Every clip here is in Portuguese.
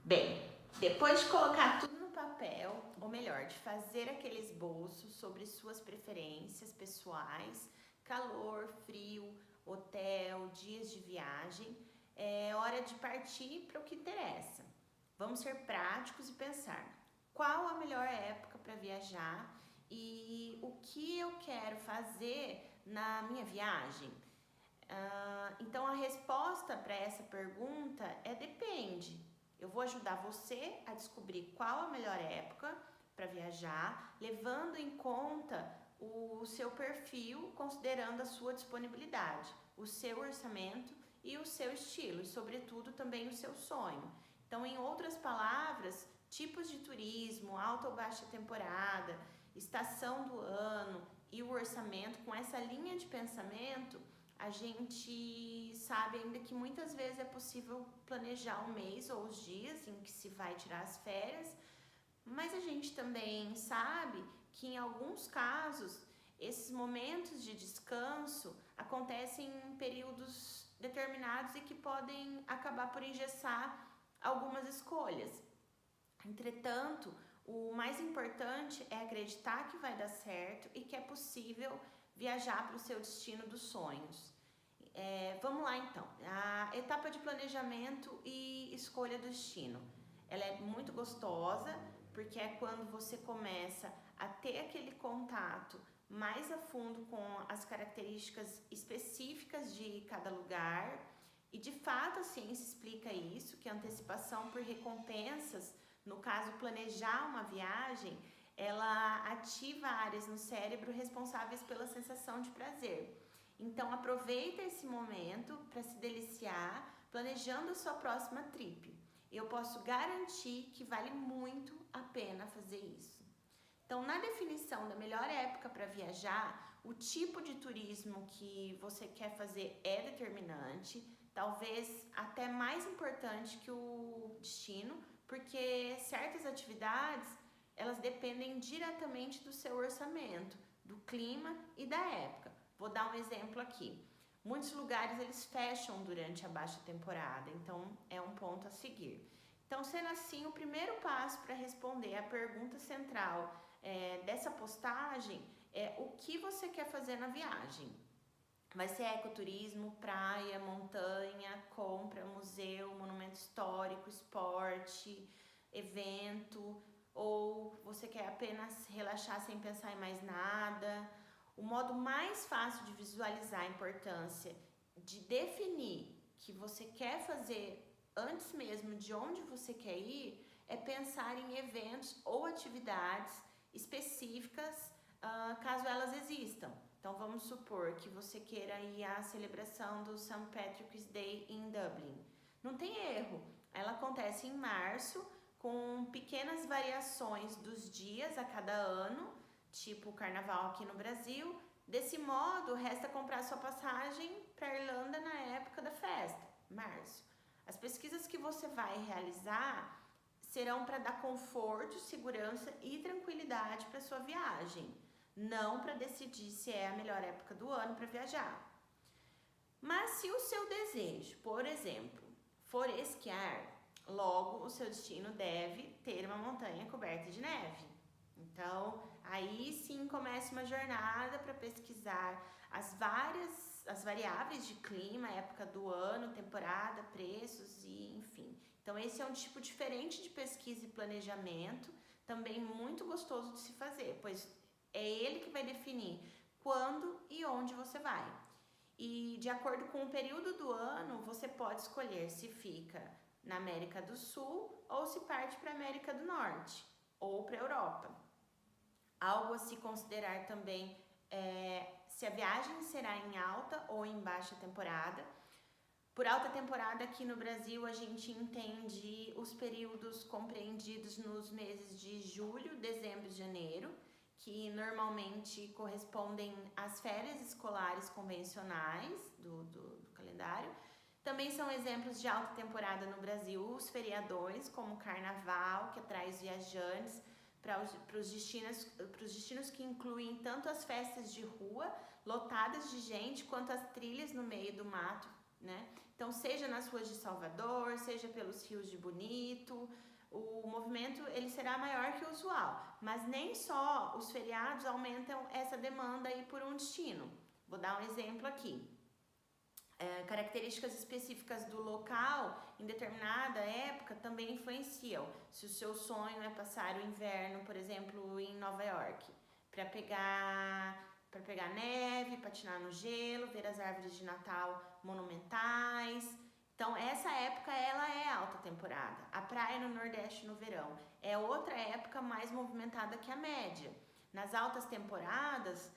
Bem, depois de colocar tudo no papel, ou melhor, de fazer aquele esboço sobre suas preferências pessoais, calor, frio, hotel, dias de viagem, é hora de partir para o que interessa. Vamos ser práticos e pensar qual a melhor época para viajar e o que eu quero fazer na minha viagem. Então a resposta para essa pergunta é depende. Eu vou ajudar você a descobrir qual a melhor época para viajar, levando em conta o seu perfil, considerando a sua disponibilidade, o seu orçamento e o seu estilo, e sobretudo também o seu sonho. Então, em outras palavras, tipos de turismo, alta ou baixa temporada, estação do ano e o orçamento, com essa linha de pensamento, a gente sabe ainda que muitas vezes é possível planejar o mês ou os dias em que se vai tirar as férias, mas a gente também sabe que em alguns casos esses momentos de descanso acontecem em períodos determinados e que podem acabar por engessar algumas escolhas. Entretanto, o mais importante é acreditar que vai dar certo e que é possível viajar para o seu destino dos sonhos. Vamos lá então. A etapa de planejamento e escolha do destino. Ela é muito gostosa porque é quando você começa a ter aquele contato mais a fundo com as características específicas de cada lugar. E de fato a ciência explica isso, que a antecipação por recompensas, no caso planejar uma viagem, ela ativa áreas no cérebro responsáveis pela sensação de prazer. Então aproveita esse momento para se deliciar, planejando a sua próxima trip. Eu posso garantir que vale muito a pena fazer isso. Então, na definição da melhor época para viajar, o tipo de turismo que você quer fazer é determinante, talvez até mais importante que o destino, porque certas atividades elas dependem diretamente do seu orçamento, do clima e da época. Vou dar um exemplo aqui. Muitos lugares eles fecham durante a baixa temporada, então é um ponto a seguir. Então, sendo assim, o primeiro passo para responder a pergunta central dessa postagem é o que você quer fazer na viagem. Vai ser ecoturismo, praia, montanha, compra, museu, monumento histórico, esporte, evento, ou você quer apenas relaxar sem pensar em mais nada. O modo mais fácil de visualizar a importância de definir que você quer fazer antes mesmo de onde você quer ir é pensar em eventos ou atividades específicas, caso elas existam. Então vamos supor que você queira ir à celebração do St. Patrick's Day em Dublin. Não tem erro, ela acontece em março com pequenas variações dos dias a cada ano, tipo o carnaval aqui no Brasil. Desse modo, resta comprar sua passagem para a Irlanda na época da festa, março. As pesquisas que você vai realizar serão para dar conforto, segurança e tranquilidade para sua viagem, não para decidir se é a melhor época do ano para viajar. Mas se o seu desejo, por exemplo, for esquiar, logo o seu destino deve ter uma montanha coberta de neve. Então, aí sim começa uma jornada para pesquisar as variáveis de clima, época do ano, temporada, preços e enfim. Então, esse é um tipo diferente de pesquisa e planejamento, também muito gostoso de se fazer, pois é ele que vai definir quando e onde você vai. E de acordo com o período do ano, você pode escolher se fica na América do Sul ou se parte para a América do Norte ou para a Europa. Algo a se considerar também é se a viagem será em alta ou em baixa temporada. Por alta temporada aqui no Brasil a gente entende os períodos compreendidos nos meses de julho, dezembro e janeiro, que normalmente correspondem às férias escolares convencionais do calendário. Também são exemplos de alta temporada no Brasil os feriadões, como o Carnaval, que atrai os viajantes para os destinos que incluem tanto as festas de rua, lotadas de gente, quanto as trilhas no meio do mato, né? Então, seja nas ruas de Salvador, seja pelos rios de Bonito, o movimento ele será maior que o usual, mas nem só os feriados aumentam essa demanda aí por um destino. Vou dar um exemplo aqui. Características específicas do local em determinada época também influenciam. Se o seu sonho é passar o inverno, por exemplo, em Nova York, para pegar neve, patinar no gelo, ver as árvores de Natal monumentais. Então, essa época ela é alta temporada. A praia no Nordeste no verão é outra época mais movimentada que a média. Nas altas temporadas,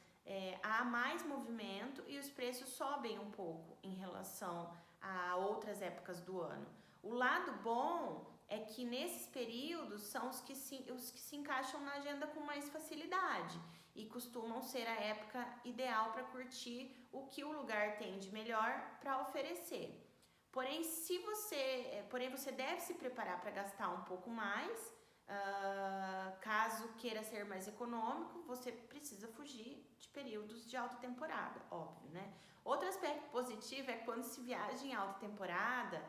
há mais movimento e os preços sobem um pouco em relação a outras épocas do ano. O lado bom é que nesses períodos são os que se encaixam na agenda com mais facilidade e costumam ser a época ideal para curtir o que o lugar tem de melhor para oferecer. Porém, você deve se preparar para gastar um pouco mais. Caso queira ser mais econômico, você precisa fugir de períodos de alta temporada, óbvio, né? Outro aspecto positivo é quando se viaja em alta temporada,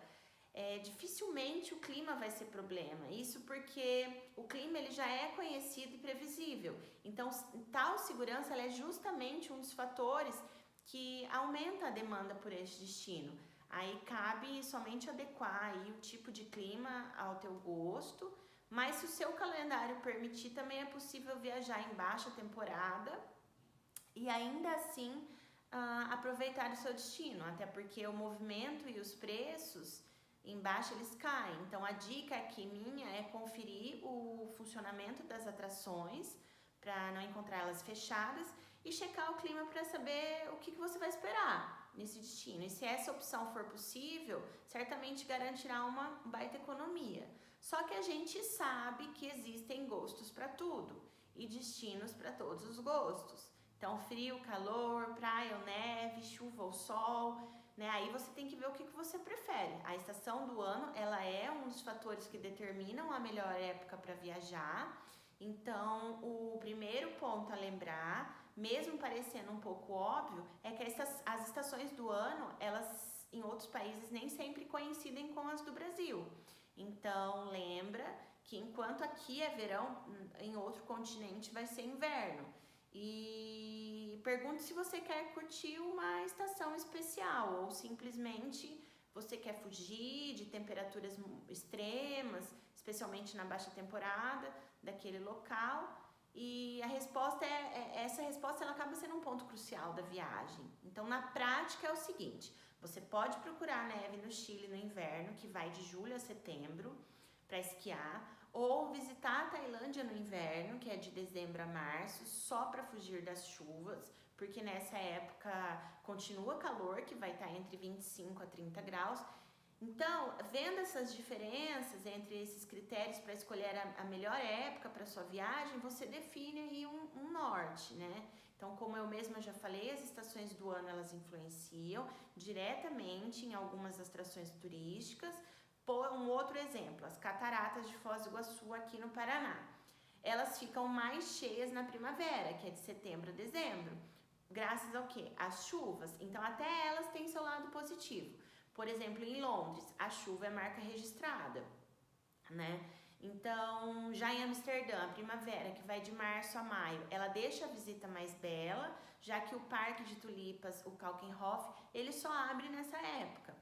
dificilmente o clima vai ser problema. Isso porque o clima ele já é conhecido e previsível. Então, tal segurança ela é justamente um dos fatores que aumenta a demanda por este destino. Aí cabe somente adequar aí o tipo de clima ao teu gosto, mas se o seu calendário permitir, também é possível viajar em baixa temporada e ainda assim aproveitar o seu destino, até porque o movimento e os preços em baixa eles caem. Então a dica aqui minha é conferir o funcionamento das atrações para não encontrá-las fechadas e checar o clima para saber o que você vai esperar nesse destino. E se essa opção for possível, certamente garantirá uma baita economia. Só que a gente sabe que existem gostos para tudo e destinos para todos os gostos. Então, frio, calor, praia ou neve, chuva ou sol, né? Aí você tem que ver o que você prefere. A estação do ano, ela é um dos fatores que determinam a melhor época para viajar. Então, o primeiro ponto a lembrar, mesmo parecendo um pouco óbvio, é que as estações do ano, elas em outros países nem sempre coincidem com as do Brasil. Então, lembra que enquanto aqui é verão, em outro continente vai ser inverno. E pergunte se você quer curtir uma estação especial ou simplesmente você quer fugir de temperaturas extremas, especialmente na baixa temporada daquele local. E essa resposta ela acaba sendo um ponto crucial da viagem. Então, na prática é o seguinte: você pode procurar neve no Chile no inverno, que vai de julho a setembro, para esquiar, ou visitar a Tailândia no inverno, que é de dezembro a março, só para fugir das chuvas, porque nessa época continua calor, que vai estar entre 25 a 30 graus. Então, vendo essas diferenças entre esses critérios para escolher a melhor época para sua viagem, você define aí um norte, né? Então, como eu mesma já falei, as estações do ano elas influenciam diretamente em algumas atrações turísticas. Por um outro exemplo, as cataratas de Foz do Iguaçu aqui no Paraná. Elas ficam mais cheias na primavera, que é de setembro a dezembro. Graças ao quê? Às chuvas. Então, até elas têm seu lado positivo. Por exemplo, em Londres, a chuva é marca registrada, né? Então, já em Amsterdã, a primavera, que vai de março a maio, ela deixa a visita mais bela, já que o Parque de Tulipas, o Keukenhof, ele só abre nessa época.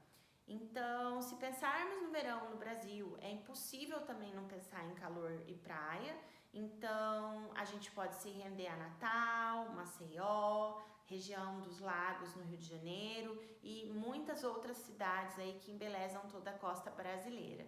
Então, se pensarmos no verão no Brasil, é impossível também não pensar em calor e praia. Então, a gente pode se render a Natal, Maceió, região dos lagos no Rio de Janeiro e muitas outras cidades aí que embelezam toda a costa brasileira.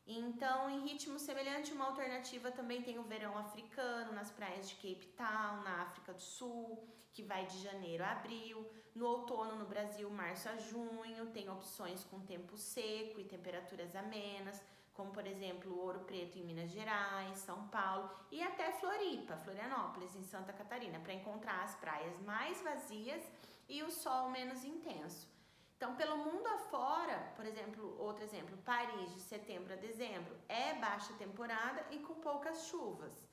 Então, em ritmo semelhante, uma alternativa também tem o verão africano nas praias de Cape Town, na África do Sul, que vai de janeiro a abril. No outono, no Brasil, março a junho, tem opções com tempo seco e temperaturas amenas, como por exemplo Ouro Preto em Minas Gerais, São Paulo e até Floripa, Florianópolis em Santa Catarina, para encontrar as praias mais vazias e o sol menos intenso. Então, pelo mundo afora, por exemplo, outro exemplo, Paris de setembro a dezembro é baixa temporada e com poucas chuvas.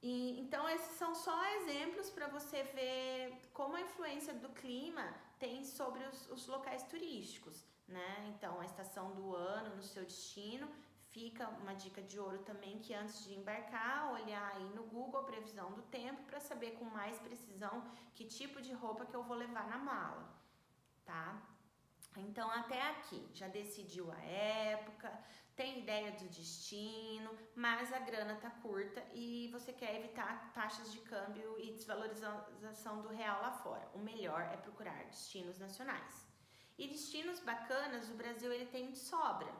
Então, esses são só exemplos para você ver como a influência do clima tem sobre os locais turísticos, né? Então, a estação do ano no seu destino, fica uma dica de ouro também, que antes de embarcar, olhar aí no Google a previsão do tempo para saber com mais precisão que tipo de roupa que eu vou levar na mala, tá? Então, até aqui, já decidiu a época, tem ideia do destino, mas a grana tá curta e você quer evitar taxas de câmbio e desvalorização do real lá fora. O melhor é procurar destinos nacionais. E destinos bacanas, o Brasil ele tem de sobra,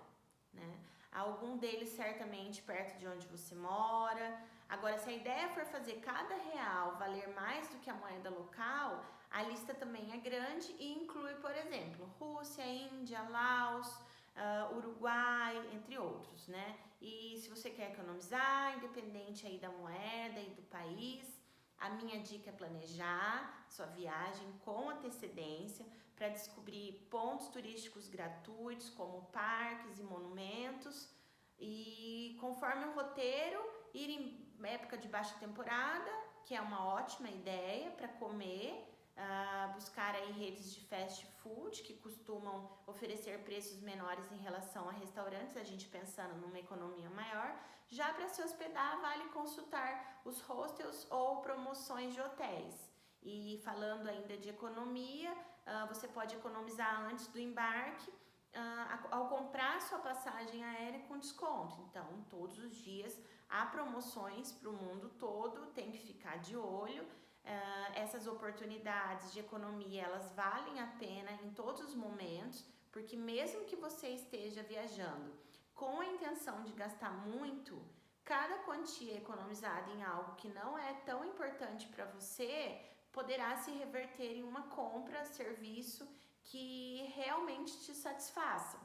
né? Algum deles certamente perto de onde você mora. Agora, se a ideia for fazer cada real valer mais do que a moeda local, a lista também é grande e inclui, por exemplo, Rússia, Índia, Laos, Uruguai, entre outros, né? E se você quer economizar, independente aí da moeda e do país, a minha dica é planejar sua viagem com antecedência para descobrir pontos turísticos gratuitos, como parques e monumentos, e conforme o roteiro, ir em época de baixa temporada, que é uma ótima ideia para comer, buscar aí redes de fast food que costumam oferecer preços menores em relação a restaurantes, a gente pensando numa economia maior. Já para se hospedar, vale consultar os hostels ou promoções de hotéis. E falando ainda de economia, você pode economizar antes do embarque ao comprar sua passagem aérea com desconto. Então, todos os dias há promoções para o mundo todo, tem que ficar de olho. Essas oportunidades de economia, elas valem a pena em todos os momentos, porque mesmo que você esteja viajando com a intenção de gastar muito, cada quantia economizada em algo que não é tão importante para você poderá se reverter em uma compra, serviço que realmente te satisfaça.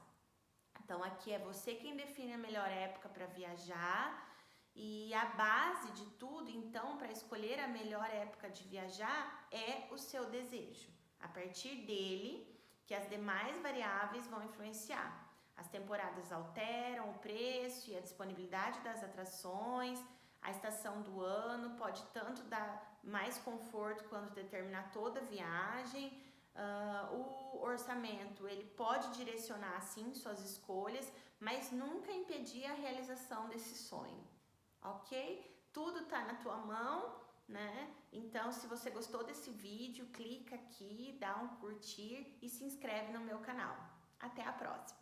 Então, aqui é você quem define a melhor época para viajar. E a base de tudo, então, para escolher a melhor época de viajar é o seu desejo. A partir dele, que as demais variáveis vão influenciar. As temporadas alteram o preço e a disponibilidade das atrações. A estação do ano pode tanto dar mais conforto quanto determinar toda a viagem. O orçamento, ele pode direcionar, sim, suas escolhas, mas nunca impedir a realização desse sonho. Ok? Tudo tá na tua mão, né? Então, se você gostou desse vídeo, clica aqui, dá um curtir e se inscreve no meu canal. Até a próxima!